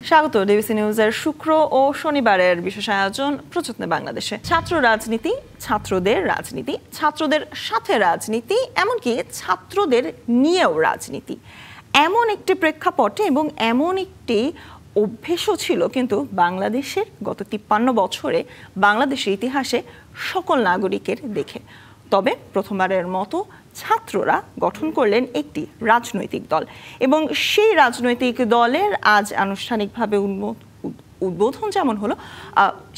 স্বাগত ডিবিসি নিউজের শুক্র ও শনিবারের বিশেষ আয়োজন প্রযত্নে বাংলাদেশে। ছাত্র রাজনীতি, ছাত্রদের রাজনীতি, ছাত্রদের সাথে রাজনীতি, এমনকি ছাত্রদের নিয়েও রাজনীতি, এমন একটি প্রেক্ষাপটে এবং এমন একটি অভ্যেসও ছিল কিন্তু বাংলাদেশের গত 53 বছরে বাংলাদেশের ইতিহাসে সকল নাগরিকের দেখে। তবে প্রথমবারের মতো ছাত্ররা গঠন করলেন একটি রাজনৈতিক দল এবং সেই রাজনৈতিক দলের আজ আনুষ্ঠানিকভাবে উদ্বোধন যেমন হলো,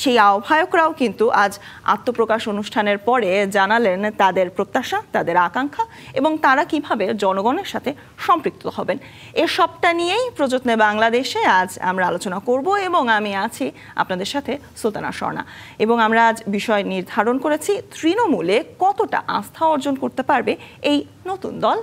সেই আহ্বায়করাও কিন্তু আজ আত্মপ্রকাশ অনুষ্ঠানের পরে জানালেন তাদের প্রত্যাশা, তাদের আকাঙ্ক্ষা এবং তারা কিভাবে জনগণের সাথে সম্পৃক্ত হবেন। এর সবটা নিয়েই প্রযত্নে বাংলাদেশে আজ আমরা আলোচনা করব এবং আমি আছি আপনাদের সাথে সুলতানা স্বর্ণা। এবং আমরা আজ বিষয় নির্ধারণ করেছি তৃণমূলে কতটা আস্থা অর্জন করতে পারবে এই নতুন দল।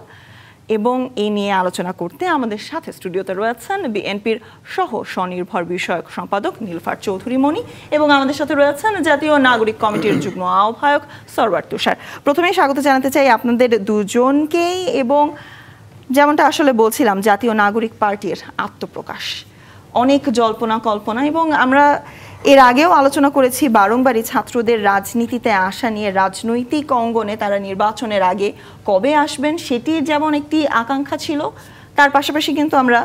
এবং এই নিয়ে আলোচনা করতে আমাদের সাথে স্টুডিওতে রয়েছেন বিএনপির সহ স্বনির্ভর বিষয়ক সম্পাদক নীলুফার চৌধুরী মনি এবং আমাদের সাথে রয়েছেন জাতীয় নাগরিক কমিটির যুগ্ম আহ্বায়ক সরওয়ার তুষার। প্রথমেই স্বাগত জানাতে চাই আপনাদের দুজনকেই। এবং যেমনটা আসলে বলছিলাম, জাতীয় নাগরিক পার্টির আত্মপ্রকাশ, অনেক জল্পনা কল্পনা এবং আমরা এর আগেও আলোচনা করেছি বারংবারই ছাত্রদের রাজনীতিতে আসা নিয়ে। রাজনৈতিক অঙ্গনে তারা নির্বাচনের আগে কবে আসবেন সেটির যেমন একটি আকাঙ্ক্ষা ছিল, তার পাশাপাশি কিন্তু আমরা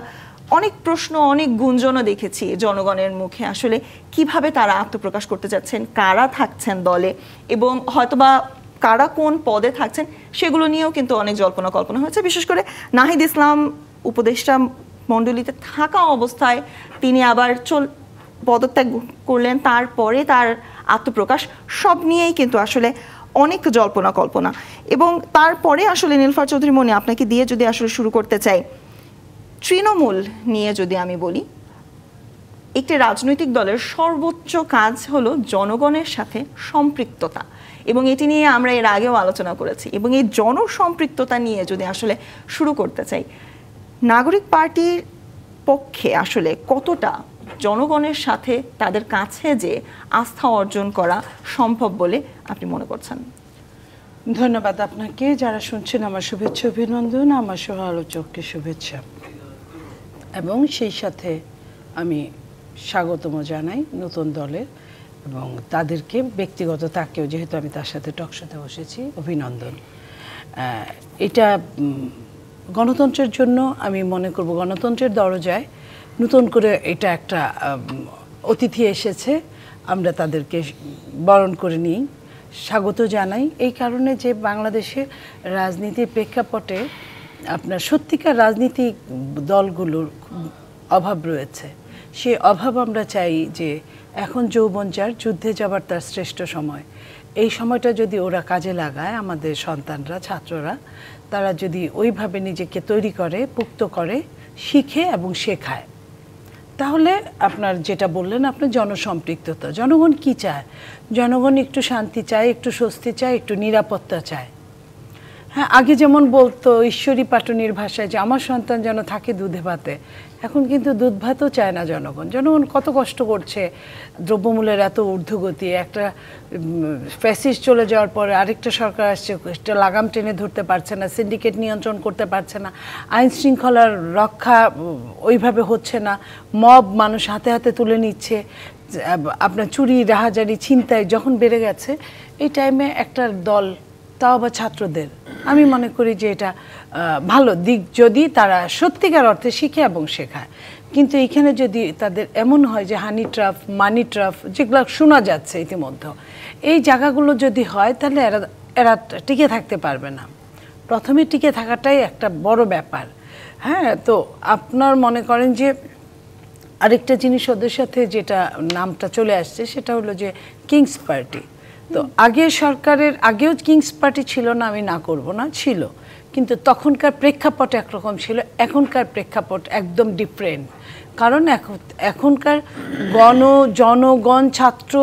অনেক প্রশ্ন, অনেক গুঞ্জনও দেখেছি জনগণের মুখে। আসলে কিভাবে তারা আত্মপ্রকাশ করতে যাচ্ছেন, কারা থাকছেন দলে এবং হয়তোবা কারা কোন পদে থাকছেন সেগুলো নিয়েও কিন্তু অনেক জল্পনা কল্পনা হয়েছে। বিশেষ করে নাহিদ ইসলাম উপদেষ্টা মণ্ডলীতে থাকা অবস্থায় তিনি আবার পদত্যাগ করলেন, তারপরে তার আত্মপ্রকাশ, সব নিয়েই কিন্তু আসলে অনেক জল্পনা কল্পনা। এবং তারপরে আসলে নীলুফার চৌধুরী মনি, আপনাকে দিয়ে যদি আসলে শুরু করতে চাই, তৃণমূল নিয়ে যদি আমি বলি, একটি রাজনৈতিক দলের সর্বোচ্চ কাজ হলো জনগণের সাথে সম্পৃক্ততা এবং এটি নিয়ে আমরা এর আগেও আলোচনা করেছি। এবং এই জনসম্পৃক্ততা নিয়ে যদি আসলে শুরু করতে চাই, নাগরিক পার্টির পক্ষে আসলে কতটা জনগণের সাথে তাদের কাছে যে আস্থা অর্জন করা সম্ভব বলে আপনি মনে করছেন? ধন্যবাদ আপনাকে। যারা শুনছেন আমার শুভেচ্ছা অভিনন্দন, আমার সহ আলোচককে শুভেচ্ছা এবং সেই সাথে আমি স্বাগতম জানাই নতুন দলের এবং তাদেরকে ব্যক্তিগত, তাকেও যেহেতু আমি তার সাথে টকশোতে বসেছি, অভিনন্দন। এটা গণতন্ত্রের জন্য আমি মনে করব গণতন্ত্রের দরজায় নতুন করে এটা একটা অতিথি এসেছে, আমরা তাদেরকে বরণ করে নিই, স্বাগত জানাই। এই কারণে যে বাংলাদেশের রাজনীতির প্রেক্ষাপটে আপনার সত্যিকার রাজনীতিক দলগুলোর অভাব রয়েছে। সে অভাব আমরা চাই যে এখন যৌবন যার, যুদ্ধে যাবার তার শ্রেষ্ঠ সময়। এই সময়টা যদি ওরা কাজে লাগায়, আমাদের সন্তানরা, ছাত্ররা, তারা যদি ওইভাবে নিজেকে তৈরি করে, পুক্ত করে, শিখে এবং শেখায়, তাহলে আপনার যেটা বললেন আপনার জনসম্পৃক্ততা, জনগণ কি চায়? জনগণ একটু শান্তি চায়, একটু স্বস্তি চায়, একটু নিরাপত্তা চায়। হ্যাঁ, আগে যেমন বলতো ঈশ্বরী পাটুনির ভাষায় যে আমার সন্তান যেন থাকে দুধে ভাতে, এখন কিন্তু দুধ ভাতও চায় না জনগণ। জনগণ কত কষ্ট করছে, দ্রব্যমূল্যের এত ঊর্ধ্বগতি, একটা ফ্যাসিস্ট চলে যাওয়ার পরে আরেকটা সরকার আসছে, একটা লাগাম টেনে ধরতে পারছে না, সিন্ডিকেট নিয়ন্ত্রণ করতে পারছে না, আইন শৃঙ্খলার রক্ষা ওইভাবে হচ্ছে না, মব মানুষ হাতে হাতে তুলে নিচ্ছে, আপনার চুরি, রাহাজারি, ছিনতাই যখন বেড়ে গেছে, এই টাইমে একটা দল, তাও আবার ছাত্রদের, আমি মনে করি যে এটা ভালো দিক যদি তারা সত্যিকার অর্থে শিখে এবং শেখায়। কিন্তু এখানে যদি তাদের এমন হয় যে হানি ট্রাফ, মানি ট্রাফ, যেগুলো শোনা যাচ্ছে ইতিমধ্যে, এই জায়গাগুলো যদি হয় তাহলে এরা টিকে থাকতে পারবে না। প্রথমে টিকে থাকাটাই একটা বড় ব্যাপার। হ্যাঁ, তো আপনার মনে করেন যে আরেকটা জিনিস ওদের সাথে যেটা নামটা চলে আসছে সেটা হলো যে কিংস পার্টি। তো আগের সরকারের আগেও কিংস পার্টি ছিল না, আমি না করব না, ছিল, কিন্তু তখনকার প্রেক্ষাপট একরকম ছিল, এখনকার প্রেক্ষাপট একদম ডিফারেন্ট। কারণ এখনকার জনগণ, ছাত্র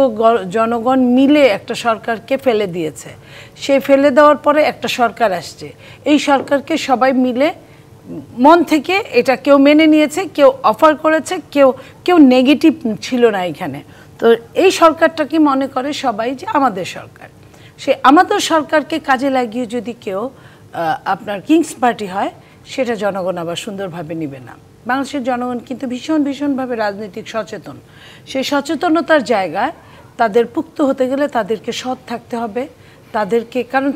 জনগণ মিলে একটা সরকারকে ফেলে দিয়েছে। সে ফেলে দেওয়ার পরে একটা সরকার আসছে, এই সরকারকে সবাই মিলে মন থেকে এটা কেউ মেনে নিয়েছে, কেউ অফার করেছে, কেউ নেগেটিভ ছিল না এখানে। তো এই সরকারটাকে মনে করে সবাই যে আমাদের সরকার। সে আমাদের সরকারকে কাজে লাগিয়ে যদি কেউ আপনার কিংস পার্টি হয়, সেটা জনগণ আবার সুন্দরভাবে নেবে না। বাংলাদেশের জনগণ কিন্তু ভীষণভাবে রাজনৈতিক সচেতন। সেই সচেতনতার জায়গায় তাদের পুক্ত হতে গেলে তাদেরকে সৎ থাকতে হবে, তাদেরকে, কারণ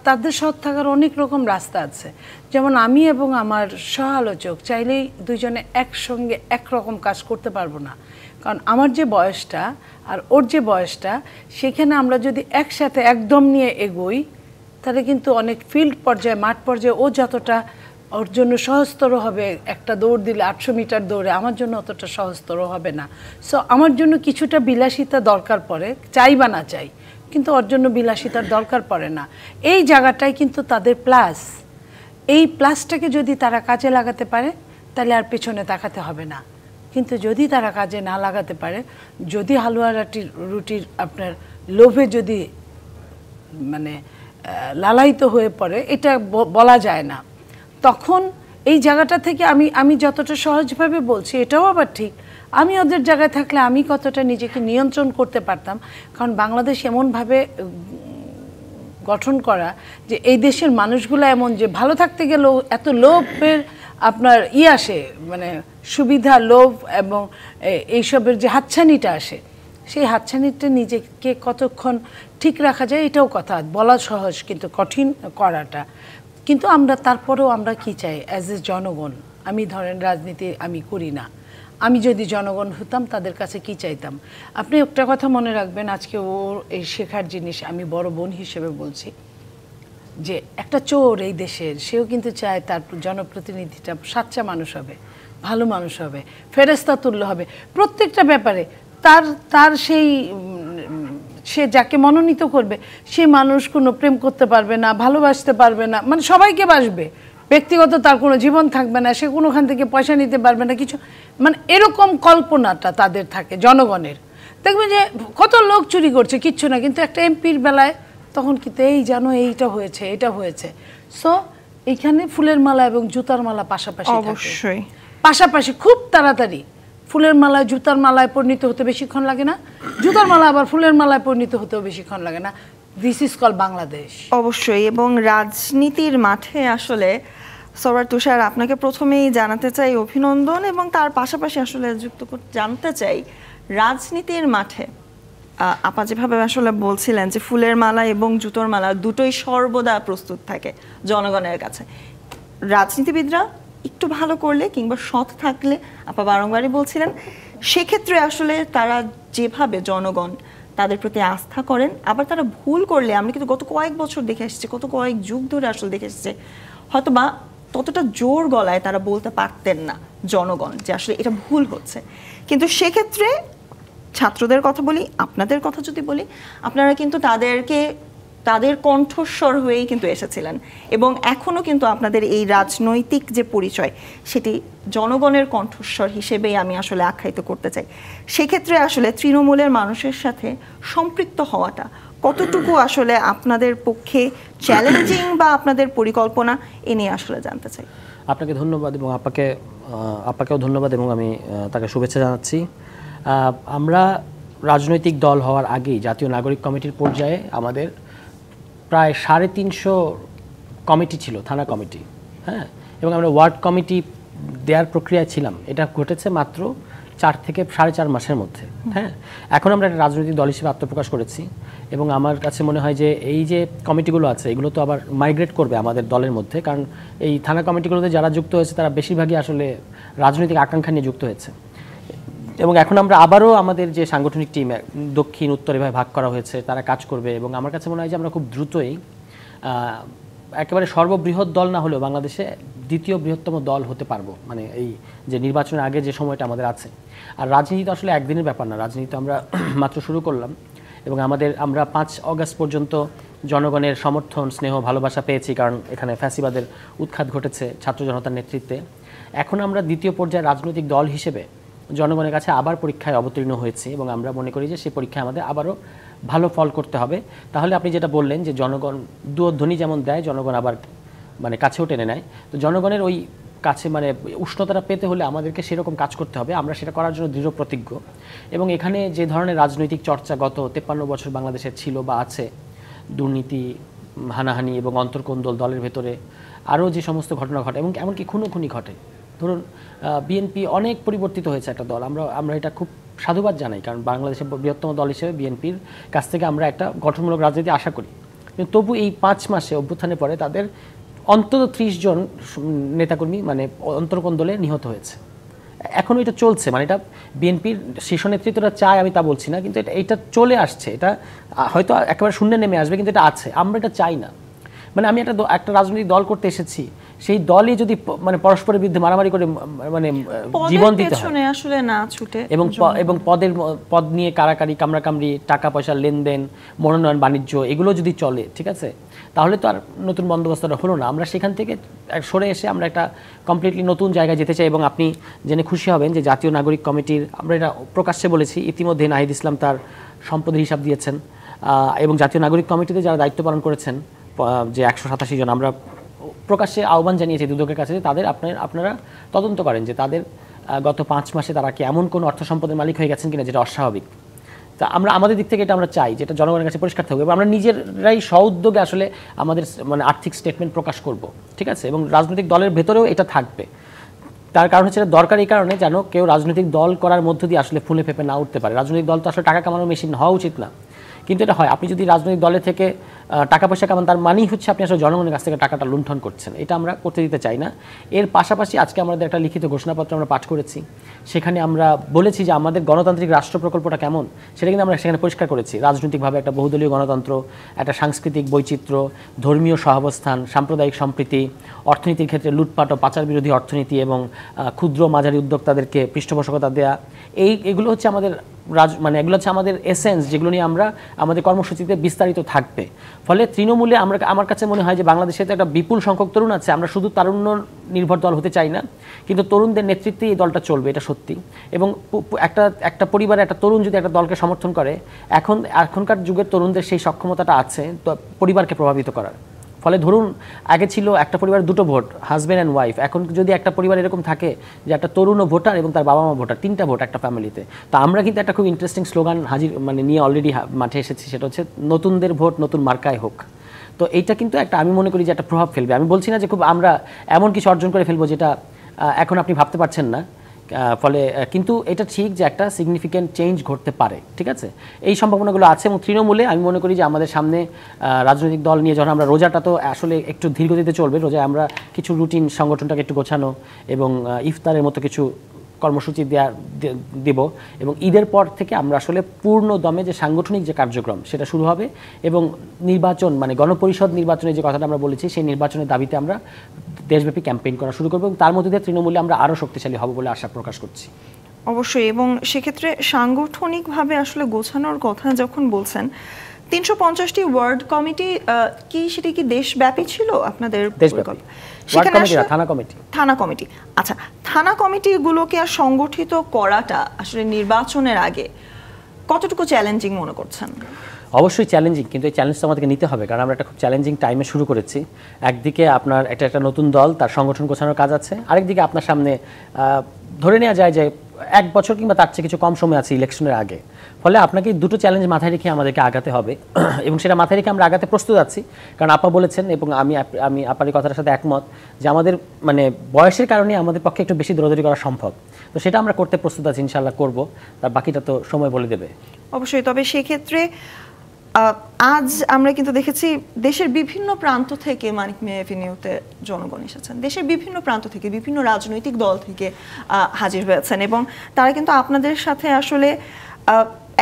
তাদের সৎ থাকার অনেক রকম রাস্তা আছে। যেমন আমি এবং আমার সহ আলোচক চাইলেই দুইজনে একসঙ্গে একরকম কাজ করতে পারবো না, কারণ আমার যে বয়সটা আর ওর যে বয়সটা, সেখানে আমরা যদি একসাথে একদম নিয়ে এগোই তাহলে কিন্তু অনেক ফিল্ড পর্যায়ে, মাঠ পর্যায়ে ও যতটা ওর জন্য সহজতর হবে, একটা দৌড় দিলে 800 মিটার দৌড়ে, আমার জন্য অতটা সহজতর হবে না। সো আমার জন্য কিছুটা বিলাসিতা দরকার পড়ে, চাই বা না চাই, কিন্তু ওর জন্য বিলাসিতার দরকার পড়ে না। এই জায়গাটাই কিন্তু তাদের প্লাস। এই প্লাসটাকে যদি তারা কাজে লাগাতে পারে তাহলে আর পেছনে তাকাতে হবে না। কিন্তু যদি তারা কাজে না লাগাতে পারে, যদি হালুয়া রুটির আপনার লোভে যদি মানে লালায়িত হয়ে পড়ে, এটা বলা যায় না, তখন এই জায়গাটা থেকে আমি যতটা সহজভাবে বলছি, এটাও আবার ঠিক, আমি ওদের জায়গায় থাকলে আমি কতটা নিজেকে নিয়ন্ত্রণ করতে পারতাম। কারণ বাংলাদেশ এমনভাবে গঠন করা যে এই দেশের মানুষগুলো এমন যে ভালো থাকতে গেলেও এত লোভের আপনার আসে, মানে সুবিধা, লোভ এবং এইসবের যে হাতছানিটা আসে, সেই হাতছানিটা নিজেকে কতক্ষণ ঠিক রাখা যায় এটাও কথা বলা সহজ, কিন্তু কঠিন করাটা। কিন্তু আমরা তারপরেও আমরা কি চাই অ্যাজ এ জনগণ? আমি ধরেন রাজনীতি আমি করি না, আমি যদি জনগণ হতাম তাদের কাছে কি চাইতাম? আপনি একটা কথা মনে রাখবেন, আজকে ওর এই শেখার জিনিস আমি বড় বোন হিসেবে বলছি, যে একটা চোর এই দেশের, সেও কিন্তু চায় তার জনপ্রতিনিধিটা সাচ্চা মানুষ হবে, ভালো মানুষ হবে, ফেরেস্তা তুল্য হবে প্রত্যেকটা ব্যাপারে। তার সেই সে যাকে মনোনীত করবে সেই মানুষ কোনো প্রেম করতে পারবে না, ভালোবাসতে পারবে না, মানে সবাইকে বাসবে, ব্যক্তিগত তার কোনো জীবন থাকবে না, সে কোনোখান থেকে পয়সা নিতে পারবে না কিছু, মানে এরকম কল্পনাটা তাদের থাকে জনগণের। দেখবেন যে কত লোক চুরি করছে কিচ্ছু না, কিন্তু একটা এমপির বেলায় তখন কিন্তু এই জানো এইটা হয়েছে, এটা হয়েছে। সো এইখানে ফুলের মালা এবং জুতার মালা পাশাপাশি, অবশ্যই পাশাপাশি খুব তাড়াতাড়ি ফুলের মালায় জুতার মালায় পরিণত হতে বেশিক্ষণ লাগে না, জুতার মালা আবার ফুলের মালায় পরিণত হতেও বেশিক্ষণ লাগে না। This is call Bangladesh. অবশ্যই। এবং রাজনীতির মাঠে আসলে সরওয়ার তুষার, আপনাকে প্রথমেই জানাতে চাই অভিনন্দন, এবং তার পাশাপাশি আসলে জানতে চাই রাজনীতির মাঠে আপা যেভাবে আসলে বলছিলেন যে ফুলের মালা এবং জুতোর মালা দুটোই সর্বদা প্রস্তুত থাকে জনগণের কাছে। রাজনীতিবিদরা একটু ভালো করলে কিংবা সৎ থাকলে, আপা বারংবারই বলছিলেন, সেক্ষেত্রে আসলে তারা যেভাবে জনগণ তাদের প্রতি আস্থা করেন, আবার তারা ভুল করলে, আমরা কিন্তু গত কয়েক বছর দেখে এসেছি, গত কয়েক যুগ ধরে আসলে দেখে এসেছে, হয়তো বা ততটা জোর গলায় তারা বলতে পারতেন না জনগণ যে আসলে এটা ভুল হচ্ছে। কিন্তু সেক্ষেত্রে ছাত্রদের কথা বলি, আপনাদের কথা যদি বলি, আপনারা কিন্তু তাদের কণ্ঠস্বর হয়েই কিন্তু এসেছিলেন, এবং এখনও কিন্তু আপনাদের এই রাজনৈতিক যে পরিচয় সেটি জনগণের কণ্ঠস্বর হিসেবেই আমি আসলে আখ্যায়িত করতে চাই। সেক্ষেত্রে আসলে তৃণমূলের মানুষের সাথে সম্পৃক্ত হওয়াটা কতটুকু আসলে আপনাদের পক্ষে চ্যালেঞ্জিং বা আপনাদের পরিকল্পনা, এ নিয়ে আসলে জানতে চাই। আপনাকে ধন্যবাদ, এবং আপাকেও ধন্যবাদ, এবং আমি তাকে শুভেচ্ছা জানাচ্ছি। আমরা রাজনৈতিক দল হওয়ার আগেই জাতীয় নাগরিক কমিটির পর্যায়ে আমাদের প্রায় 350 কমিটি ছিল, থানা কমিটি, হ্যাঁ, এবং আমরা ওয়ার্ড কমিটি দেওয়ার প্রক্রিয়ায় ছিলাম। এটা ঘটেছে মাত্র 4 থেকে 4.5 মাসের মধ্যে। হ্যাঁ, এখন আমরা একটা রাজনৈতিক দল হিসেবে আত্মপ্রকাশ করেছি, এবং আমার কাছে মনে হয় যে এই যে কমিটিগুলো আছে এগুলো তো আবার মাইগ্রেট করবে আমাদের দলের মধ্যে, কারণ এই থানা কমিটিগুলোতে যারা যুক্ত হয়েছে তারা বেশিরভাগই আসলে রাজনৈতিক আকাঙ্ক্ষা নিয়ে যুক্ত হয়েছে। এবং এখন আমরা আবারও আমাদের যে সাংগঠনিক টিম দক্ষিণ উত্তর এভাবে ভাগ করা হয়েছে, তারা কাজ করবে, এবং আমার কাছে মনে হয় যে আমরা খুব দ্রুতই একেবারে সর্ববৃহৎ দল না হলেও বাংলাদেশে দ্বিতীয় বৃহত্তম দল হতে পারবো, মানে এই যে নির্বাচনের আগে যে সময়টা আমাদের আছে। আর রাজনীতি তো আসলে একদিনের ব্যাপার না, রাজনীতি তো আমরা মাত্র শুরু করলাম, এবং আমরা 5 অগাস্ট পর্যন্ত জনগণের সমর্থন, স্নেহ, ভালোবাসা পেয়েছি, কারণ এখানে ফ্যাসিবাদের উৎখাত ঘটেছে ছাত্র জনতার নেতৃত্বে। এখন আমরা দ্বিতীয় পর্যায়ে রাজনৈতিক দল হিসেবে জনগণের কাছে আবার পরীক্ষায় অবতীর্ণ হয়েছে, এবং আমরা মনে করি যে সেই পরীক্ষায় আমাদের আবারও ভালো ফল করতে হবে। তাহলে আপনি যেটা বললেন যে জনগণ দুধ্বনি যেমন দেয়, জনগণ আবার মানে কাছেও টেনে নেয়, তো জনগণের ওই কাছে মানে উষ্ণতাটা পেতে হলে আমাদেরকে সেরকম কাজ করতে হবে। আমরা সেটা করার জন্য দৃঢ় প্রতিজ্ঞ, এবং এখানে যে ধরনের রাজনৈতিক চর্চা গত 53 বছর বাংলাদেশের ছিল বা আছে, দুর্নীতি, হানাহানি এবং অন্তর্কোন্দল, দলের ভেতরে আরও যে সমস্ত ঘটনা ঘটে, এবং এমনকি খুনোখুনি ঘটে, ধরুন বিএনপি অনেক পরিবর্তিত হয়েছে একটা দল, আমরা এটা খুব সাধুবাদ জানাই, কারণ বাংলাদেশের বৃহত্তম দল হিসেবে বিএনপির কাছ থেকে আমরা একটা গঠনমূলক রাজনীতি আশা করি। কিন্তু তবু এই 5 মাসে অভ্যুত্থানের পরে তাদের অন্তত 30 জন নেতাকর্মী মানে অন্তর্কোণ দলে নিহত হয়েছে। এখনও এটা চলছে, মানে এটা বিএনপির শীর্ষ নেতৃত্বটা চায় আমি তা বলছি না, কিন্তু এটা চলে আসছে, এটা হয়তো একেবারে শূন্যে নেমে আসবে, কিন্তু এটা আছে, আমরা এটা চাই না। মানে আমি একটা রাজনৈতিক দল করতে এসেছি, সেই দলই যদি মানে পরস্পরের বিরুদ্ধে মারামারি করে মানে জীবন দিতে হয় আসলে না ছুটে এবং পদ নিয়ে কারাকারি কামড়াকামড়ি, টাকা পয়সার লেনদেন, মনোনয়ন বাণিজ্য এগুলো যদি চলে, ঠিক আছে, তাহলে তো আর নতুন বন্দোবস্তটা হলো না। আমরা সেখান থেকে সরে এসে আমরা একটা কমপ্লিটলি নতুন জায়গায় যেতে চাই। এবং আপনি জেনে খুশি হবেন যে জাতীয় নাগরিক কমিটির, আমরা এটা প্রকাশ্যে বলেছি, ইতিমধ্যে নাহিদ ইসলাম তার সম্পদের হিসাব দিয়েছেন, এবং জাতীয় নাগরিক কমিটিতে যারা দায়িত্ব পালন করেছেন যে 187 জন, আমরা প্রকাশ্যে আহ্বান জানিয়েছি দুদকের কাছে যে তাদের আপনারা তদন্ত করেন যে তাদের গত 5 মাসে তারা কি এমন কোনো অর্থ সম্পদের মালিক হয়ে গেছেন কিনা যেটা অস্বাভাবিক। তা আমরা আমাদের দিক থেকে এটা আমরা চাই, যেটা জনগণের কাছে পরিষ্কার থাকবে, এবং আমরা নিজেরাই স্বউদ্যোগে আসলে আমাদের মানে আর্থিক স্টেটমেন্ট প্রকাশ করব, ঠিক আছে, এবং রাজনৈতিক দলের ভেতরেও এটা থাকবে। তার কারণ হচ্ছে দরকার এই কারণে যেন কেউ রাজনৈতিক দল করার মধ্য দিয়ে আসলে ফুলে ফেপে না উঠতে পারে। রাজনৈতিক দল তো আসলে টাকা কামানোর মেশিন হওয়া উচিত না, কিন্তু এটা হয়। আপনি যদি রাজনৈতিক দলের থেকে টাকা পয়সা কামান, তার মানেই হচ্ছে আপনি আসলে জনগণের কাছ থেকে টাকাটা লুণ্ঠন করছেন। এটা আমরা করতে দিতে চাই না। এর পাশাপাশি আজকে আমাদের একটা লিখিত ঘোষণাপত্র আমরা পাঠ করেছি, সেখানে আমরা বলেছি যে আমাদের গণতান্ত্রিক রাষ্ট্র প্রকল্পটা কেমন, সেটা কিন্তু আমরা সেখানে পরিষ্কার করেছি। রাজনৈতিকভাবে একটা বহুদলীয় গণতন্ত্র, একটা সাংস্কৃতিক বৈচিত্র্য, ধর্মীয় সহাবস্থান, সাম্প্রদায়িক সম্প্রীতি, অর্থনীতির ক্ষেত্রে লুটপাট ও পাচার বিরোধী অর্থনীতি, এবং ক্ষুদ্র মাঝারি উদ্যোক্তাদেরকে পৃষ্ঠপোষকতা দেওয়া, এগুলো হচ্ছে আমাদের মানে এগুলো হচ্ছে আমাদের এসেন্স, যেগুলো নিয়ে আমরা আমাদের কর্মসূচিতে বিস্তারিত থাকবে। ফলে তৃণমূলে আমার কাছে মনে হয় যে বাংলাদেশে তো একটা বিপুল সংখ্যক তরুণ আছে, আমরা শুধু তারুণ্য নির্ভর দল হতে চাই না, কিন্তু তরুণদের নেতৃত্বে এই দলটা চলবে, এটা সত্যি। এবং একটা পরিবারে একটা তরুণ যদি একটা দলকে সমর্থন করে, এখনকার যুগের তরুণদের সেই সক্ষমতাটা আছে তো পরিবারকে প্রভাবিত করার। ফলে ধরুন আগে ছিল একটা পরিবারে 2টো ভোট, হাজব্যান্ড অ্যান্ড ওয়াইফ, এখন যদি একটা পরিবার এরকম থাকে যে একটা তরুণও ভোটার এবং তার বাবা মা ভোটার, 3টা ভোট একটা ফ্যামিলিতে। তো আমরা কিন্তু একটা খুব ইন্টারেস্টিং স্লোগান নিয়ে অলরেডি মাঠে এসেছি, সেটা হচ্ছে নতুনদের ভোট নতুন মার্কায় হোক। তো এইটা কিন্তু আমি মনে করি যে একটা প্রভাব ফেলবে। আমি বলছি না যে খুব আমরা এমন কিছু অর্জন করে ফেলবো যেটা এখন আপনি ভাবতে পারছেন না, ফলে কিন্তু এটা ঠিক যে একটা সিগনিফিক্যান্ট চেঞ্জ ঘটতে পারে, ঠিক আছে, এই সম্ভাবনাগুলো আছে। এবং তৃণমূলে আমি মনে করি যে আমাদের সামনে রাজনৈতিক দল নিয়ে যখন আমরা রোজাটা তো আসলে একটু ধীরগতিতে চলবে, রোজায় আমরা কিছু রুটিন সংগঠনটাকে একটু গোছানো এবং ইফতারের মতো কিছু কর্মসূচি দেব, এবং ঈদের পর থেকে আমরা আসলে পূর্ণ দমে যে সাংগঠনিক যে কার্যক্রম সেটা শুরু হবে, এবং নির্বাচন মানে গণপরিষদ নির্বাচনের যে কথাটা আমরা বলেছি সেই নির্বাচনের দাবিতে আমরা দেশব্যাপী ক্যাম্পেইন করা শুরু করব, এবং তার মধ্যে দিয়ে তৃণমূলে আমরা আরও শক্তিশালী হব বলে আশা প্রকাশ করছি। অবশ্যই, এবং সেক্ষেত্রে সাংগঠনিকভাবে আসলে গোছানোর কথা যখন বলছেন, 350টি ওয়ার্ড কমিটি কি সেটা কি দেশব্যাপী ছিল আপনাদের? দেশব্যাপী থানা কমিটি। আচ্ছা, থানা কমিটিগুলোকে আর সংগঠিত করাটা আসলে নির্বাচনের আগে কতটুকু চ্যালেঞ্জিং মনে করছেন? অবশ্যই চ্যালেঞ্জিং, কিন্তু এই চ্যালেঞ্জটা আমাদেরকে নিতে হবে, কারণ আমরা একটা খুব চ্যালেঞ্জিং টাইমে শুরু করেছি। একদিকে আপনার একটা নতুন দল, তার সংগঠন গোছানোর কাজ আছে, আরেকদিকে আপনার সামনে ধরে নেওয়া যায় যে 1 বছর কিংবা তার চেয়ে কিছু কম সময় আছে ইলেকশনের আগে। ফলে আপনাকে দুটো চ্যালেঞ্জ মাথায় রেখে আমাদেরকে আগাতে হবে, এবং সেটা মাথায় রেখে আমরা আগাতে প্রস্তুত আছি। কারণ আপা বলেছেন, এবং আমি আপার এই কথাটার সাথে একমত, যে আমাদের মানে বয়সের কারণে আমাদের পক্ষে একটু বেশি দৌড়াদৌড়ি করা সম্ভব, তো সেটা আমরা করতে প্রস্তুত আছি, ইনশাআল্লাহ করব, তার বাকিটা তো সময় বলে দেবে। অবশ্যই। তবে সেক্ষেত্রে আজ আমরা কিন্তু দেখেছি দেশের বিভিন্ন প্রান্ত থেকে মানিক মিয়া এভিনিউতে জনগণ এসেছেন, দেশের বিভিন্ন প্রান্ত থেকে, বিভিন্ন রাজনৈতিক দল থেকে হাজির হয়েছেন, এবং তারা কিন্তু আপনাদের সাথে আসলে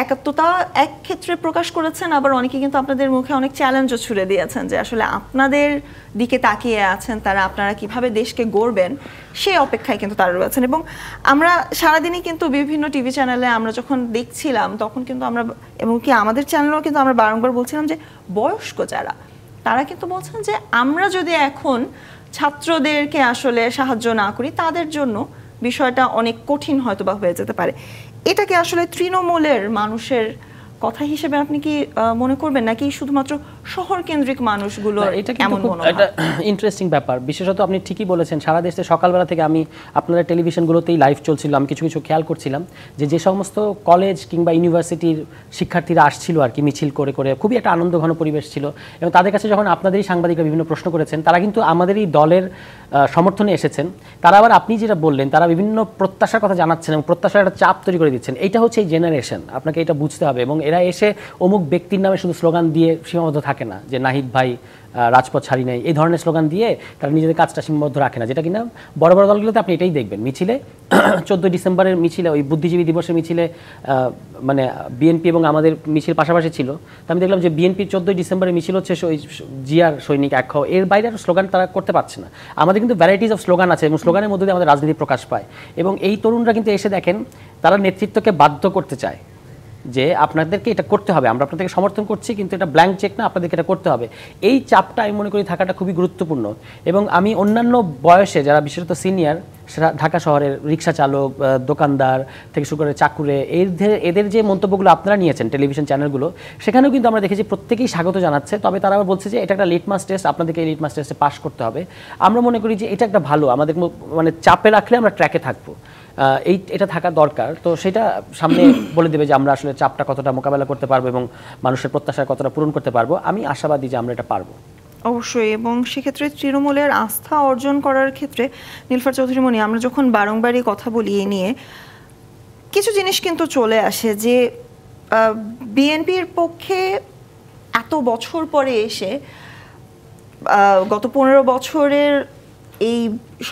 একাত্মতা এক ক্ষেত্রে প্রকাশ করেছেন, আবার অনেকে কিন্তু আপনাদের মুখে অনেক চ্যালেঞ্জও ছুড়ে দিয়েছেন যে আসলে আপনাদের দিকে তাকিয়ে আছেন তারা, আপনারা কিভাবে দেশকে গড়বেন সেই অপেক্ষায় কিন্তু তারা রয়েছেন। এবং আমরা সারাদিনই কিন্তু বিভিন্ন টিভি চ্যানেলে আমরা যখন দেখছিলাম, তখন কিন্তু আমরা, এবং কি আমাদের চ্যানেলেও কিন্তু আমরা বারংবার বলছিলাম যে বয়স্ক যারা, তারা কিন্তু বলছেন যে আমরা যদি এখন ছাত্রদেরকে আসলে সাহায্য না করি, তাদের জন্য বিষয়টা অনেক কঠিন হয়তো বা হয়ে যেতে পারে। এটাকে আসলে তৃণমূলের মানুষের কথা হিসেবে আপনি কি মনে করবেন, নাকি শুধুমাত্র শহর কেন্দ্রিক মানুষগুলো এটা কিন্তু খুব একটা ইন্টারেস্টিং ব্যাপার। বিশেষত আপনি ঠিকই বলেছেন, সারা দেশে সকালবেলা থেকে আমি আপনাদের টেলিভিশনগুলোতেই লাইভ চলছিল, আমি কিছু কিছু খেয়াল করছিলাম যে সমস্ত কলেজ কিংবা ইউনিভার্সিটির শিক্ষার্থীরা আসছিল আর কি মিছিল করে করে, খুবই একটা আনন্দঘন পরিবেশ ছিল। এবং তাদের কাছে যখন আপনাদেরই সাংবাদিকরা বিভিন্ন প্রশ্ন করেছেন, তারা কিন্তু আমাদেরই দলের সমর্থনে এসেছেন। তারা আবার আপনি যেটা বললেন, তারা বিভিন্ন প্রত্যাশার কথা জানাচ্ছেন এবং প্রত্যাশার একটা চাপ তৈরি করে দিচ্ছেন। এইটা হচ্ছে এই জেনারেশন, আপনাকে এটা বুঝতে হবে। এবং এরা এসে অমুক ব্যক্তির নামে শুধু স্লোগান দিয়ে সীমাবদ্ধ থাকে না, যে নাহিদ ভাই রাজপথ ছাড়ি নাই, এই ধরনের স্লোগান দিয়ে তারা নিজেদের কাজটা সীমাবদ্ধ রাখে না, যেটা কিনা বড় বড় দলগুলোতে আপনি এটাই দেখবেন। মিছিলে 14 ডিসেম্বরের মিছিলে, ওই বুদ্ধিজীবী দিবসের মিছিলে মানে বিএনপি এবং আমাদের মিছিল পাশাপাশি ছিল। তো আমি দেখলাম যে বিএনপির 14 ডিসেম্বরের মিছিল হচ্ছে ওই জিয়ার সৈনিক এক হও, এর বাইরে আর স্লোগান তারা করতে পারছে না। আমাদের কিন্তু ভ্যারাইটিস অফ স্লোগান আছে এবং স্লোগানের মধ্যে দিয়ে আমাদের রাজনীতি প্রকাশ পায়। এবং এই তরুণরা কিন্তু এসে দেখেন, তারা নেতৃত্বকে বাধ্য করতে চায় যে আপনাদেরকে এটা করতে হবে, আমরা আপনাদেরকে সমর্থন করছি, কিন্তু এটা ব্ল্যাঙ্ক চেক না, আপনাদেরকে এটা করতে হবে। এই চাপটা আমি মনে করি থাকাটা খুবই গুরুত্বপূর্ণ। এবং আমি অন্যান্য বয়সে যারা বিশেষত সিনিয়র, সেটা ঢাকা শহরের রিক্সা চালক, দোকানদার থেকে শুরু করে চাকুরে, এদের যে মন্তব্যগুলো আপনারা নিয়েছেন টেলিভিশন চ্যানেলগুলো, সেখানেও কিন্তু আমরা দেখেছি প্রত্যেকেই স্বাগত জানাচ্ছে। তবে তারা আবার বলছে যে এটা একটা লিটমাস টেস্ট, আপনাদেরকে এই লিটমাস টেস্টে পাস করতে হবে। আমরা মনে করি যে এটা একটা ভালো, আমাদের মানে চাপে রাখলে আমরা ট্র্যাকে থাকবো, এটা থাকা দরকার। তো সেটা সামনে বলে দেবে যে আমরা আসলে চাপটা কতটা মোকাবেলা করতে পারবো এবং মানুষের প্রত্যাশা কতটা পূরণ করতে পারবো। আমি আশাবাদী যে আমরা এটা পারবো অবশ্যই। এবং সেক্ষেত্রে তৃণমূলের আস্থা অর্জন করার ক্ষেত্রে নীলুফার চৌধুরী মনি, আমরা যখন বারংবারই কথা বলি এ নিয়ে, কিছু জিনিস কিন্তু চলে আসে যে বিএনপির পক্ষে এত বছর পরে এসে, গত 15 বছরের এই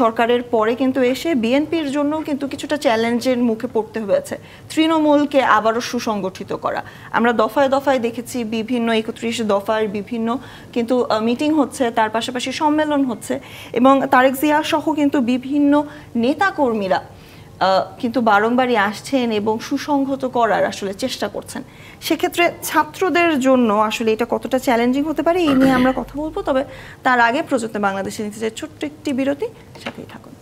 সরকারের পরে কিন্তু এসে বিএনপির জন্য কিন্তু কিছুটা চ্যালেঞ্জের মুখে পড়তে হয়েছে তৃণমূলকে আবারও সুসংগঠিত করা। আমরা দফায় দফায় দেখেছি, বিভিন্ন 31 দফার বিভিন্ন কিন্তু মিটিং হচ্ছে, তার পাশাপাশি সম্মেলন হচ্ছে, এবং তারেক জিয়া সহ কিন্তু বিভিন্ন নেতাকর্মীরা কিন্তু বারংবারই আসছেন এবং সুসংহত করার আসলে চেষ্টা করছেন। সেক্ষেত্রে ছাত্রদের জন্য আসলে এটা কতটা চ্যালেঞ্জিং হতে পারে, এই নিয়ে আমরা কথা বলবো। তবে তার আগে প্রযত্নে বাংলাদেশে নিতে চাই ছোট্ট একটি বিরতি, সাথেই থাকুন।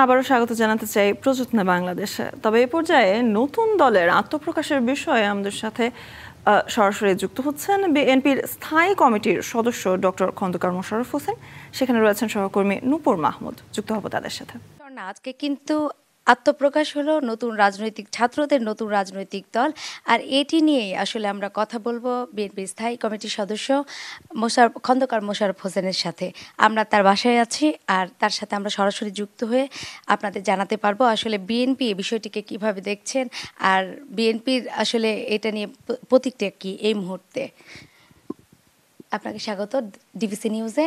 আবারও স্বাগত জানাতে চাই প্রযত্নে বাংলাদেশে। তবে এই পর্যায়ে নতুন দলের আত্মপ্রকাশের বিষয়ে আমাদের সাথে সরাসরি যুক্ত হচ্ছেন বিএনপির স্থায়ী কমিটির সদস্য ডক্টর খন্দকার মোশাররফ হোসেন, সেখানে রয়েছেন সহকর্মী নূপুর মাহমুদ। যুক্ত হব তাদের সাথে। আজকে কিন্তু আত্মপ্রকাশ হলো নতুন রাজনৈতিক ছাত্রদের নতুন রাজনৈতিক দল, আর এটি নিয়েই আসলে আমরা কথা বলবো বিএনপির স্থায়ী কমিটির সদস্য খন্দকার মোশাররফ হোসেনের সাথে। আমরা তার বাসায় আছি, আর তার সাথে আমরা সরাসরি যুক্ত হয়ে আপনাদের জানাতে পারবো আসলে বিএনপি এই বিষয়টিকে কিভাবে দেখছেন, আর বিএনপির আসলে এটা নিয়ে প্রতিক্রিয়া কি এই মুহূর্তে। আপনাকে স্বাগত ডিবিসি নিউজে।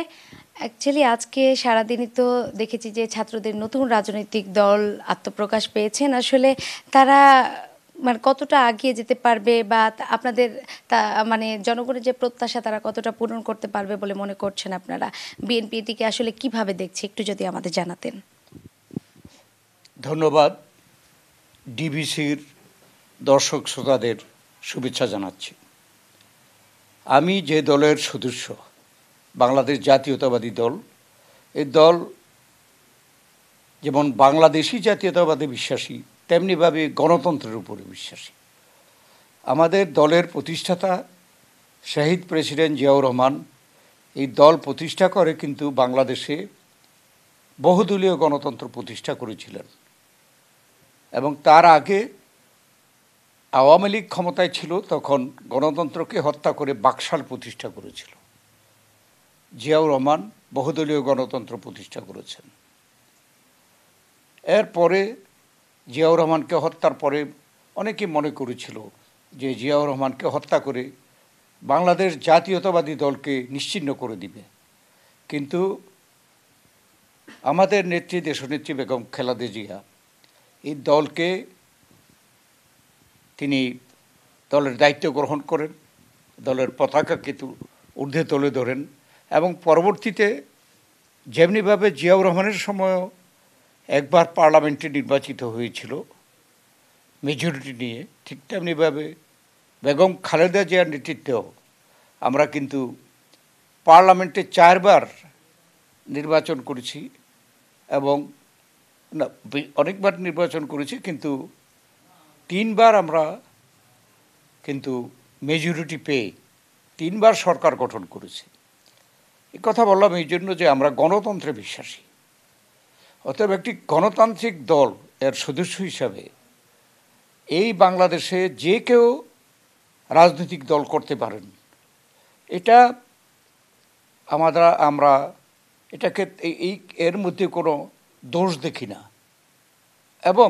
অ্যাকচুয়ালি আজকে সারাদিনই তো দেখেছি যে ছাত্রদের নতুন রাজনৈতিক দল আত্মপ্রকাশ পেয়েছেন। আসলে তারা মানে কতটা এগিয়ে যেতে পারবে, বা আপনাদের মানে জনগণের যে প্রত্যাশা তারা কতটা পূরণ করতে পারবে বলে মনে করছেন আপনারা? বিএনপি এটিকে আসলে কিভাবে দেখছে একটু যদি আমাদের জানাতেন। ধন্যবাদ। ডিবিসির দর্শক শ্রোতাদের শুভেচ্ছা জানাচ্ছি। আমি যে দলের সদস্য, বাংলাদেশ জাতীয়তাবাদী দল, এই দল যেমন বাংলাদেশি জাতীয়তাবাদে বিশ্বাসী, তেমনিভাবে গণতন্ত্রের উপরে বিশ্বাসী। আমাদের দলের প্রতিষ্ঠাতা শহীদ প্রেসিডেন্ট জিয়াউর রহমান এই দল প্রতিষ্ঠা করে কিন্তু বাংলাদেশে বহুদলীয় গণতন্ত্র প্রতিষ্ঠা করেছিলেন, এবং তার আগে আওয়ামী লীগ ক্ষমতায় ছিল, তখন গণতন্ত্রকে হত্যা করে বাকশাল প্রতিষ্ঠা করেছিল। জিয়াউর রহমান বহুদলীয় গণতন্ত্র প্রতিষ্ঠা করেছেন। এরপরে জিয়াউর রহমানকে হত্যার পরে অনেকে মনে করেছিল যে জিয়াউর রহমানকে হত্যা করে বাংলাদেশ জাতীয়তাবাদী দলকে নিশ্চিহ্ন করে দিবে, কিন্তু আমাদের নেত্রী দেশনেত্রী বেগম খালেদা জিয়া এই দলকে তিনি দলের দায়িত্ব গ্রহণ করেন, দলের পতাকাকে ঊর্ধ্বে তুলে ধরেন, এবং পরবর্তীতে যেমনিভাবে জিয়াউর রহমানের সময়ও একবার পার্লামেন্টে নির্বাচিত হয়েছিল মেজরিটি নিয়ে, ঠিক তেমনিভাবে বেগম খালেদা জিয়ার নেতৃত্বেও আমরা কিন্তু পার্লামেন্টে 4 বার নির্বাচন করেছি, এবং না অনেকবার নির্বাচন করেছি, কিন্তু 3 বার আমরা কিন্তু মেজরিটি পেয়ে 3বার সরকার গঠন করেছে। এই কথা বললাম এই জন্য যে আমরা গণতন্ত্রে বিশ্বাসী। অতএব একটি গণতান্ত্রিক দল এর সদস্য হিসাবে এই বাংলাদেশে যে কেউ রাজনৈতিক দল করতে পারেন, এটা আমরা এটাকে এর মধ্যে কোনো দোষ দেখি না। এবং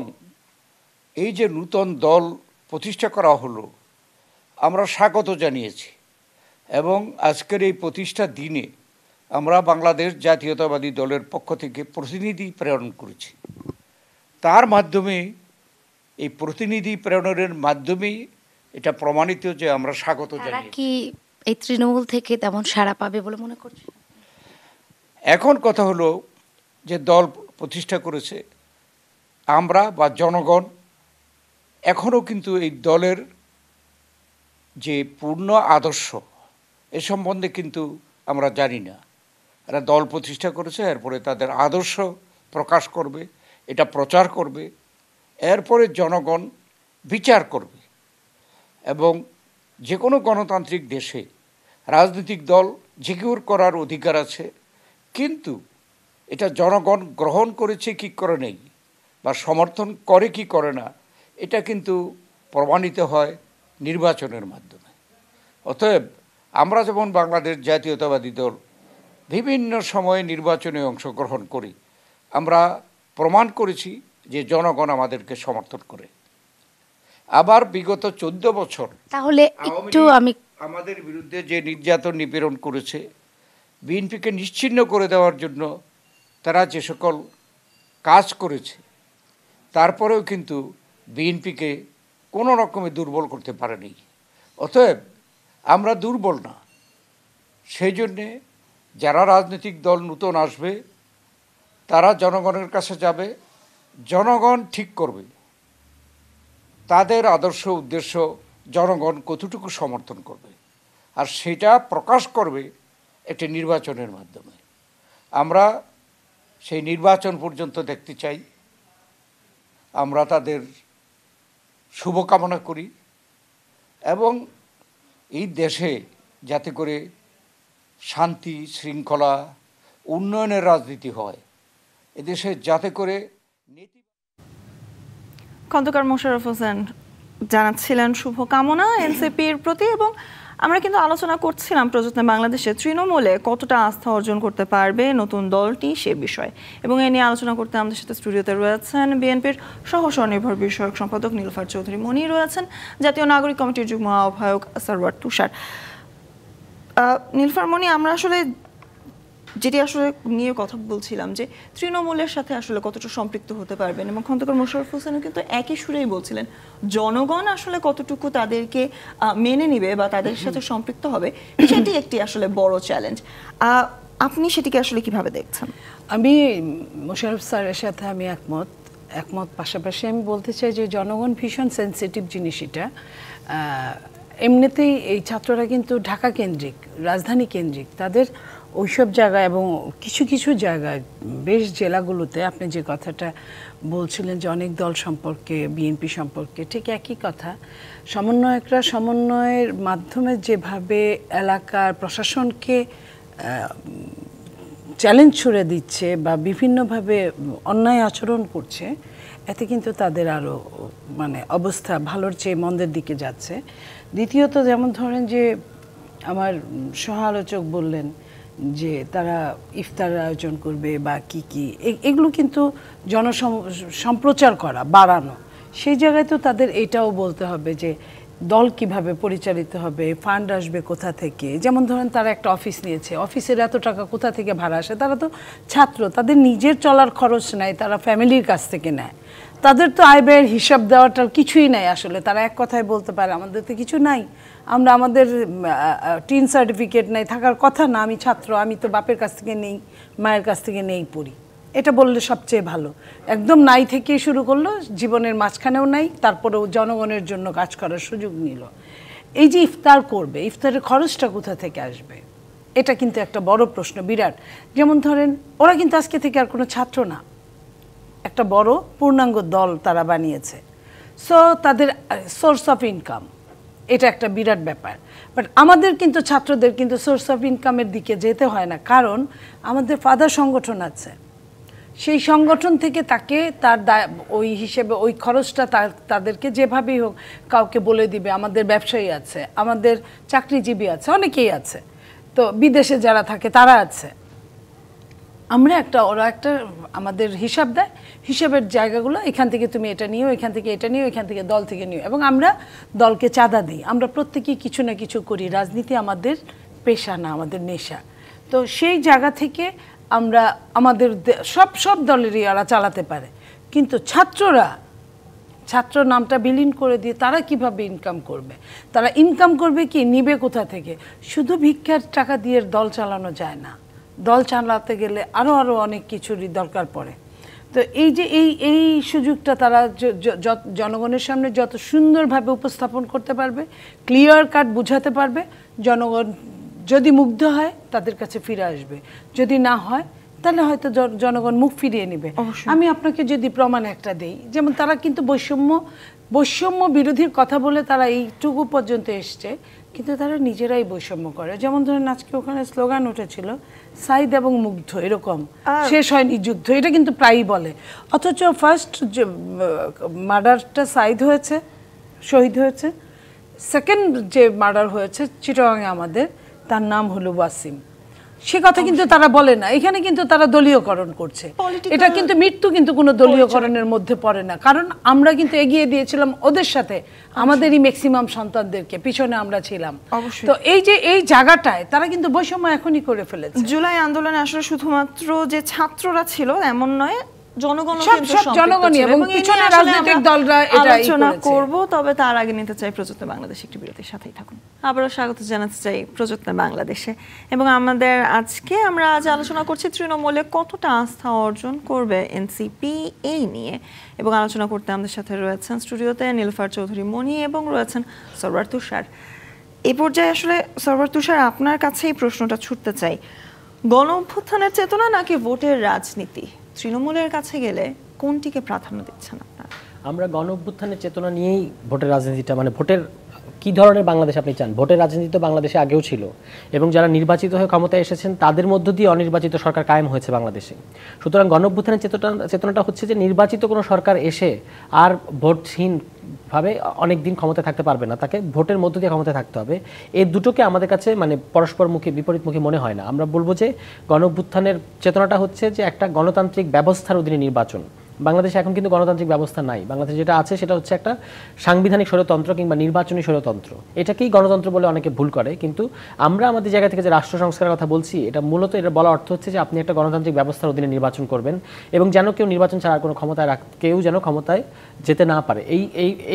এই যে নূতন দল প্রতিষ্ঠা করা হলো, আমরা স্বাগত জানিয়েছি। এবং আজকের এই প্রতিষ্ঠা দিনে আমরা বাংলাদেশ জাতীয়তাবাদী দলের পক্ষ থেকে প্রতিনিধি প্রেরণ করেছি। তার মাধ্যমে, এই প্রতিনিধি প্রেরণের মাধ্যমেই এটা প্রমাণিত যে আমরা স্বাগত জানাই। কি এই তৃণমূল থেকে তেমন সাড়া পাবে বলে মনে করছেন? এখন কথা হলো যে দল প্রতিষ্ঠা করেছে আমরা বা জনগণ, এখনও কিন্তু এই দলের যে পূর্ণ আদর্শ এ সম্বন্ধে কিন্তু আমরা জানি না। এরা দল প্রতিষ্ঠা করেছে, এরপরে তাদের আদর্শ প্রকাশ করবে, এটা প্রচার করবে, এরপরে জনগণ বিচার করবে। এবং যে কোনো গণতান্ত্রিক দেশে রাজনৈতিক দল যে কেউর করার অধিকার আছে, কিন্তু এটা জনগণ গ্রহণ করেছে কি করে নেই বা সমর্থন করে কি করে না, এটা কিন্তু প্রমাণিত হয় নির্বাচনের মাধ্যমে। অতএব আমরা যেমন বাংলাদেশ জাতীয়তাবাদী দল বিভিন্ন সময়ে নির্বাচনে অংশগ্রহণ করি, আমরা প্রমাণ করেছি যে জনগণ আমাদেরকে সমর্থন করে। আবার বিগত 14 বছর তাহলে একটু আমি আমাদের বিরুদ্ধে যে নির্যাতন নিপীড়ন করেছে, বিএনপিকে নিশ্চিহ্ন করে দেওয়ার জন্য তারা যে সকল কাজ করেছে, তারপরেও কিন্তু বিএনপিকে কোনো রকমে দুর্বল করতে পারেনি। অতএব আমরা দুর্বল না। সেই জন্যে যারা রাজনৈতিক দল নূতন আসবে তারা জনগণের কাছে যাবে, জনগণ ঠিক করবে তাদের আদর্শ উদ্দেশ্য জনগণ কতটুকু সমর্থন করবে, আর সেটা প্রকাশ করবে একটি নির্বাচনের মাধ্যমে। আমরা সেই নির্বাচন পর্যন্ত দেখতে চাই। আমরা তাদের শুভকামনা করি এবং এই দেশে যাতে করে শান্তি শৃঙ্খলা উন্নয়নের রাজনীতি হয়, এদেশে যাতে করে খন্দকার মোশাররফ হোসেন জানাচ্ছিলেন শুভকামনা এনসিপির প্রতি। এবং আমরা কিন্তু আলোচনা করছিলাম প্রযত্নে বাংলাদেশে তৃণমূলে কতটা আস্থা অর্জন করতে পারবে নতুন দলটি সে বিষয়ে। এবং এ নিয়ে আলোচনা করতে আমাদের সাথে স্টুডিওতে রয়েছেন বিএনপির সহ স্বনির্ভর বিষয়ক সম্পাদক নীলুফার চৌধুরী মনি, রয়েছেন জাতীয় নাগরিক কমিটির যুগ্ম আহ্বায়ক সরওয়ার তুষার। নীলুফার মনি, আমরা আসলে যেটি আসলে নিয়ে কথা বলছিলাম যে তৃণমূলের সাথে আসলে কতটা সম্পৃক্ত হতে পারবেন, এবং খন্দকার মোশাররফ হোসেনও কিন্তু একই সুরেই বলছিলেন জনগণ আসলে কতটুকু তাদেরকে মেনে নিবে বা তাদের সাথে সম্পৃক্ত হবে, সেটি একটি আসলে বড় চ্যালেঞ্জ। আপনি সেটিকে আসলে কিভাবে দেখছেন? আমি মোশাররফ স্যারের সাথে আমি একমত। পাশাপাশি আমি বলতে চাই যে জনগণ ভীষণ সেন্সিটিভ জিনিস। এটা এমনিতেই এই ছাত্ররা কিন্তু ঢাকা কেন্দ্রিক, রাজধানী কেন্দ্রিক, তাদের ওইসব জায়গায় এবং কিছু কিছু জায়গায় বেশ জেলাগুলোতে আপনি যে কথাটা বলছিলেন যে অনেক দল সম্পর্কে, বিএনপি সম্পর্কে, ঠিক একই কথা। সমন্বয়করা সমন্বয়ের মাধ্যমে যেভাবে এলাকার প্রশাসনকে চ্যালেঞ্জ ছুড়ে দিচ্ছে বা বিভিন্নভাবে অন্যায় আচরণ করছে, এতে কিন্তু তাদের আরও অবস্থা ভালোর চেয়ে মন্দের দিকে যাচ্ছে। দ্বিতীয়ত যেমন ধরেন যে আমার সহ আলোচক বললেন যে তারা ইফতার আয়োজন করবে বা কি এগুলো কিন্তু সম্প্রচার করা, বাড়ানো, সেই জায়গায় তো তাদের এটাও বলতে হবে যে দল কিভাবে পরিচালিত হবে, ফান্ড আসবে কোথা থেকে। যেমন ধরেন তারা একটা অফিস নিয়েছে, অফিসের এত টাকা কোথা থেকে ভাড়া আসে? তারা তো ছাত্র, তাদের নিজের চলার খরচ নাই, তারা ফ্যামিলির কাছ থেকে নেয়। তাদের তো আয় ব্যয়ের হিসাব দেওয়াটার কিছুই নাই আসলে। তারা এক কথায় বলতে পারে আমাদের তো কিছু নাই, আমাদের টিন সার্টিফিকেট নাই, থাকার কথা না, আমি ছাত্র, আমি তো বাপের কাছ থেকে নেই, মায়ের কাছ থেকে নেই পড়ি। এটা বললে সবচেয়ে ভালো। একদম নাই থেকে শুরু করলো, জীবনের মাঝখানেও নাই, তারপরেও জনগণের জন্য কাজ করার সুযোগ নিল। এই যে ইফতার করবে, ইফতারের খরচটা কোথা থেকে আসবে? এটা কিন্তু একটা বড় প্রশ্ন, বিরাট। যেমন ধরেন ওরা কিন্তু আজকে থেকে আর কোনো ছাত্র না, একটা বড় পূর্ণাঙ্গ দল তারা বানিয়েছে। সো তাদের সোর্স অফ ইনকাম এটা একটা বিরাট ব্যাপার। বাট আমাদের কিন্তু ছাত্রদের কিন্তু সোর্স অফ ইনকামের দিকে যেতে হয় না, কারণ আমাদের ফাদার সংগঠন আছে। সেই সংগঠন থেকে তাকে তার ওই হিসেবে ওই খরচটা তাদেরকে যেভাবেই হোক কাউকে বলে দিবে। আমাদের ব্যবসায়ী আছে, আমাদের চাকরিজীবী আছে, অনেকেই আছে, তো বিদেশে যারা থাকে তারা আছে। ওরা একটা আমাদের হিসাব দেয়, হিসাবের জায়গাগুলো এখান থেকে তুমি এটা নিও, এখান থেকে এটা নিও, এখান থেকে দল থেকে নিও, এবং আমরা দলকে চাঁদা দিই। আমরা প্রত্যেকেই কিছু না কিছু করি। রাজনীতি আমাদের পেশা না, আমাদের নেশা। তো সেই জায়গা থেকে আমরা আমাদের সব দলেরই ওরা চালাতে পারে, কিন্তু ছাত্র নামটা বিলীন করে দিয়ে তারা কিভাবে ইনকাম করবে? তারা ইনকাম করবে কি, নিবে কোথা থেকে? শুধু ভিক্ষার টাকা দিয়ে দল চালানো যায় না। দল চালাতে গেলে আরও অনেক কিছুরই দরকার পড়ে। তো এই সুযোগটা তারা জনগণের সামনে যত সুন্দরভাবে উপস্থাপন করতে পারবে, ক্লিয়ার কাট বুঝাতে পারবে, জনগণ যদি মুগ্ধ হয় তাদের কাছে ফিরে আসবে। যদি না হয় তাহলে হয়তো জনগণ মুখ ফিরিয়ে নেবে। আমি আপনাকে যদি প্রমাণ একটা দেই, যেমন তারা কিন্তু বৈষম্য বিরোধীর কথা বলে তারা এইটুকু পর্যন্ত এসছে, কিন্তু তারা নিজেরাই বৈষম্য করে। যেমন ধরেন আজকে ওখানে স্লোগান উঠেছিল সাইদ এবং মুগ্ধ, এরকম শেষ হয়নি যুদ্ধ, এটা কিন্তু প্রায়ই বলে। অথচ ফার্স্ট যে মার্ডারটা সাইদ হয়েছে, শহীদ হয়েছে, সেকেন্ড যে মার্ডার হয়েছে চিটাগাংয়ে আমাদের, তার নাম হলো ওয়াসিম। সে কথা কিন্তু তারা বলে না। এখানে কিন্তু তারা দলীয়করণ করছে। এটা কিন্তু মৃত্যু কিন্তু কোনো দলীয়করণের মধ্যে পড়ে না, কারণ আমরা কিন্তু এগিয়ে দিয়েছিলাম ওদের সাথে আমাদেরই ম্যাক্সিমাম সন্তানদেরকে, পিছনে আমরা ছিলাম। তো এই জায়গাটায় তারা কিন্তু বৈষম্য এখনই করে ফেলেছে। জুলাই আন্দোলনে আসলে শুধুমাত্র যে ছাত্ররা ছিল এমন নয়, জনগণই এবং পিছনে রাজনৈতিক দলরা এটা আলোচনা করব। তবে তার আগে নিতে চাই প্রযত্ন বাংলাদেশ একটি বিরতির সাথেই থাকুন। আবারও স্বাগত জানাতে চাই প্রযত্ন বাংলাদেশে। এবং আমরা আজ আলোচনা করছি তৃণমূলে কতটা আস্থা অর্জন করবে এনসিপি এই নিয়ে। এবং আলোচনা করতে আমাদের সাথে রয়েছেন স্টুডিওতে নীলুফার চৌধুরী মনি এবং রয়েছেন সরওয়ার তুষার। এই পর্যায়ে আসলে সরওয়ার তুষার, আপনার কাছে এই প্রশ্নটা ছুটতে চাই, গণ অভ্যুত্থানের চেতনা নাকি ভোটের রাজনীতি? তৃণমূলের কাছে গেলে কোনটিকে প্রাধান্য দিচ্ছেন আপনারা? আমরা গণ অভ্যুত্থানের চেতনা নিয়েই ভোটের রাজনীতিটা, মানে ভোটের কি ধরনের বাংলাদেশ আপনি চান? ভোটের রাজনীতি তো বাংলাদেশে আগেও ছিল, এবং যারা নির্বাচিত হয়ে ক্ষমতায় এসেছেন তাদের মধ্য দিয়ে অনির্বাচিত সরকার কায়েম হয়েছে বাংলাদেশে। সুতরাং গণ অভ্যুত্থানের চেতনাটা হচ্ছে যে নির্বাচিত কোনো সরকার এসে আর ভোটহীনভাবে অনেক দিন ক্ষমতায় থাকতে পারবে না, তাকে ভোটের মধ্য দিয়ে ক্ষমতায় থাকতে হবে। এই দুটোকে আমাদের কাছে মানে পরস্পরমুখী বিপরীতমুখী মনে হয় না। আমরা বলবো যে গণ অভ্যুত্থানের চেতনাটা হচ্ছে যে একটা গণতান্ত্রিক ব্যবস্থার অধীনে নির্বাচন। বাংলাদেশে এখন কিন্তু গণতান্ত্রিক ব্যবস্থা নাই। বাংলাদেশে যেটা আছে সেটা হচ্ছে একটা সাংবিধানিক স্বৈরতন্ত্র কিংবা নির্বাচনী স্বৈরতন্ত্র। এটাকেই গণতন্ত্র বলে অনেকে ভুল করে, কিন্তু আমরা আমাদের জায়গা থেকে যে রাষ্ট্র সংস্কারের কথা বলছি, এটা মূলত এটা বলার অর্থ হচ্ছে যে আপনি একটা গণতান্ত্রিক ব্যবস্থার অধীনে নির্বাচন করবেন, এবং যেন কেউ নির্বাচন ছাড়া কোনো কেউ যেন ক্ষমতায় যেতে না পারে।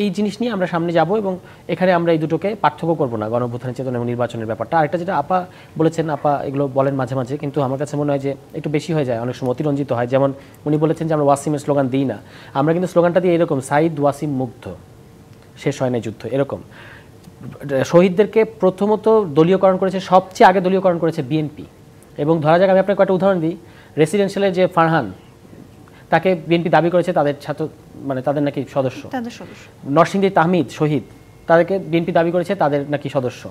এই জিনিস নিয়ে আমরা সামনে যাব, এবং এখানে আমরা এই দুটোকে পার্থক্য করব না, গণ অভ্যুত্থানের চেতনা এবং নির্বাচনের ব্যাপারটা। আরেকটা যেটা আপা বলেছেন, আপা এগুলো বলেন মাঝে মাঝে, কিন্তু আমার কাছে মনে হয় যে একটু বেশি হয়ে যায়, অনেক সময় অতিরঞ্জিত হয়। যেমন উনি বলেছেন যে আমরা ওয়াসিমের স্লোগান দিই না, আমরা কিন্তু স্লোগানটা দিয়ে এরকম সাইদ ওয়াসিম মুগ্ধ, শেষ হয় না যুদ্ধ, এরকম। শহীদদেরকে প্রথমত দলীয়করণ করেছে, সবচেয়ে আগে দলীয়করণ করেছে বিএনপি। এবং ধরা যাক, আমি আপনাকে কয়েকটা উদাহরণ দিই। রেসিডেন্সিয়ালের যে ফারহান, তাকে বিএনপি দাবি করেছে তাদের তাদের নাকি সদস্য। নরসিংদীর তাহমিদ শহীদ, তাদেরকে বিএনপি দাবি করেছে তাদের নাকি সদস্য।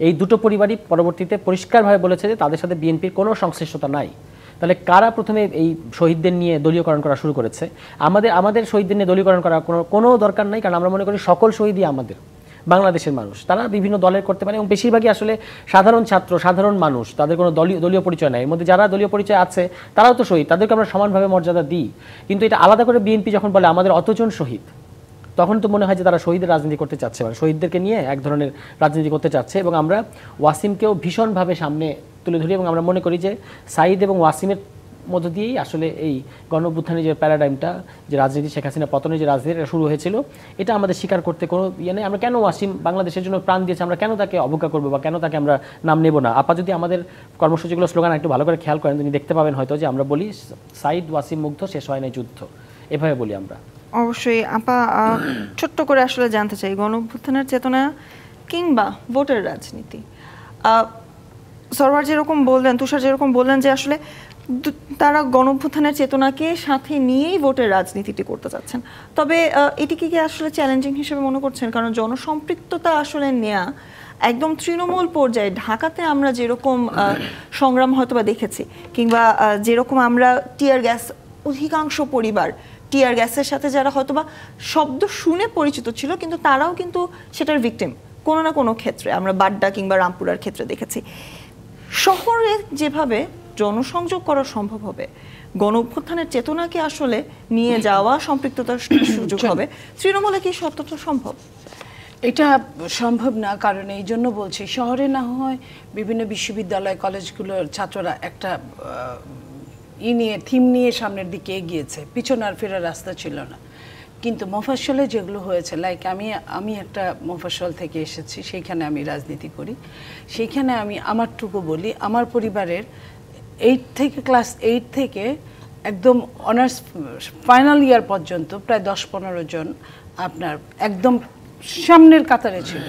এই দুটো পরিবারই পরবর্তীতে পরিষ্কারভাবে বলেছে যে তাদের সাথে বিএনপির কোনো সংশ্লিষ্টতা নাই। তাহলে কারা প্রথমে এই শহীদদের নিয়ে দলীয়করণ করা শুরু করেছে? আমাদের শহীদদের নিয়ে দলীয়করণ করা কোনো দরকার নাই, কারণ আমরা মনে করি সকল শহীদই আমাদের বাংলাদেশের মানুষ। তারা বিভিন্ন দলের করতে পারে, এবং বেশিরভাগই আসলে সাধারণ ছাত্র, সাধারণ মানুষ, তাদের কোনো দলীয় পরিচয় নাই। এর মধ্যে যারা দলীয় পরিচয় আছে তারাও তো শহীদ, তাদেরকে আমরা সমানভাবে মর্যাদা দিই। কিন্তু এটা আলাদা করে বিএনপি যখন বলে আমাদের অতজন শহীদ, তখন তো মনে হয় যে তারা শহীদের রাজনীতি করতে চাচ্ছে, মানে শহীদদেরকে নিয়ে এক ধরনের রাজনীতি করতে চাচ্ছে। এবং আমরা ওয়াসিমকেও ভীষণভাবে সামনে তুলে ধরি, এবং আমরা মনে করি যে সাইদ এবং ওয়াসিমের মধ্য দিয়েই আসলে এই গণ অভ্যুত্থানের যে প্যারাডাইমটা, যে রাজনীতি, শেখ হাসিনা পতনের যে রাজনীতি শুরু হয়েছিল, এটা আমাদের স্বীকার করতে কোনো ইয়ে নেই। আমরা কেন ওয়াসিম বাংলাদেশের জন্য প্রাণ দিয়েছে, আমরা কেন তাকে অবজ্ঞা করবো বা কেন তাকে আমরা নাম নেব না? আপা যদি আমাদের কর্মসূচিগুলো স্লোগান একটু ভালো করে খেয়াল করেন, তিনি দেখতে পাবেন হয়তো যে আমরা বলি সাইদ ওয়াসিম মুগ্ধ, শেষ হয় না যুদ্ধ, এভাবে বলি আমরা। অবশ্যই আপা, ছোট্ট করে আসলে জানতে চাই, গণ অভ্যুত্থানের চেতনা কিংবা ভোটের রাজনীতি, সরওয়ার যেরকম বললেন, তুষার যেরকম বললেন যে আসলে তারা গণঅভ্যুত্থানের চেতনাকে সাথে নিয়েই ভোটের রাজনীতিটি করতে যাচ্ছেন। তবে এটিকে কি আসলে চ্যালেঞ্জিং হিসেবে মনে করছেন? কারণ জনসম্পৃক্ততা আসলে নেয়া একদম তৃণমূল পর্যায়ে, ঢাকাতে আমরা যেরকম সংগ্রাম হয়তোবা দেখেছি, কিংবা যেরকম আমরা টিয়ার গ্যাস, অধিকাংশ পরিবার টিয়ার গ্যাসের সাথে যারা হয়তোবা শব্দ শুনে পরিচিত ছিল, কিন্তু তারাও কিন্তু সেটার ভিকটিম কোনো না কোনো ক্ষেত্রে, আমরা বাড্ডা কিংবা রামপুরার ক্ষেত্রে দেখেছি। শহরে যেভাবে জনসংযোগ করা সম্ভব হবে, গণঅভ্যুত্থানের চেতনাকে আসলে নিয়ে যাওয়া, সম্পৃক্ততার সুযোগ হবে, তৃণমূলে কি সত্যটা সম্ভব? এটা সম্ভব না, কারণ এই জন্য বলছি, শহরে না হয় বিভিন্ন বিশ্ববিদ্যালয় কলেজগুলোর ছাত্ররা একটা থিম নিয়ে সামনের দিকে এগিয়েছে, পিছনে আর ফেরার রাস্তা ছিল না। কিন্তু মফস্বলে যেগুলো হয়েছে, লাইক আমি একটা মফস্বল থেকে এসেছি, সেইখানে আমি রাজনীতি করি। সেইখানে আমি আমারটুকু বলি, আমার পরিবারের ক্লাস 8 থেকে একদম অনার্স ফাইনাল ইয়ার পর্যন্ত প্রায় 10-15 জন আপনার একদম সামনের কাতারে ছিল,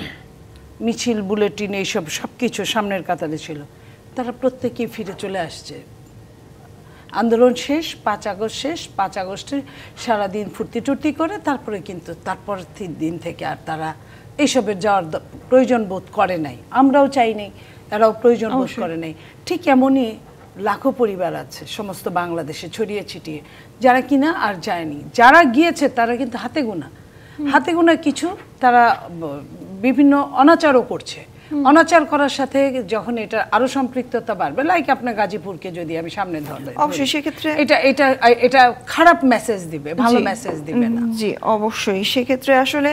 মিছিল, বুলেটিন, এইসব সব কিছু সামনের কাতারে ছিল। তারা প্রত্যেকেই ফিরে চলে আসছে। আন্দোলন শেষ, 5 আগস্ট শেষ, 5 আগস্টে সারাদিন ফুর্তি টুর্তি করে তারপরে কিন্তু তারপর দিন থেকে আর তারা এইসবের যাওয়ার প্রয়োজন বোধ করে নাই। আমরাও চাই নাই, এরাও প্রয়োজন বোধ করে নাই। ঠিক এমনই লাখো পরিবার আছে সমস্ত বাংলাদেশে ছড়িয়ে ছিটিয়ে, যারা কিনা আর যায়নি। যারা গিয়েছে তারা কিন্তু হাতে গোনা কিছু তারা বিভিন্ন অনাচারও করছে। অনাচার করার সাথে যখন এটা আরো সম্পৃক্ততা বাড়বে, লাইক আপনার গাজীপুরকে যদি আমি সামনে ধরলে, অবশ্যই সেক্ষেত্রে এটা খারাপ মেসেজ দিবে, ভালো মেসেজ দিবে না। জি অবশ্যই সেক্ষেত্রে আসলে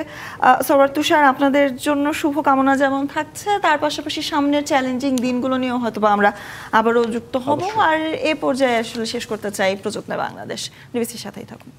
সবার তুষার, আপনাদের জন্য শুভকামনা যেমন থাকছে, তার পাশাপাশি সামনের চ্যালেঞ্জিং দিনগুলো নিয়েও হয়তো আমরা আবারও যুক্ত হব। আর এ পর্যায়ে আসলে শেষ করতে চাই প্রযত্নে বাংলাদেশ। ডিবিসির সাথেই থাকুন।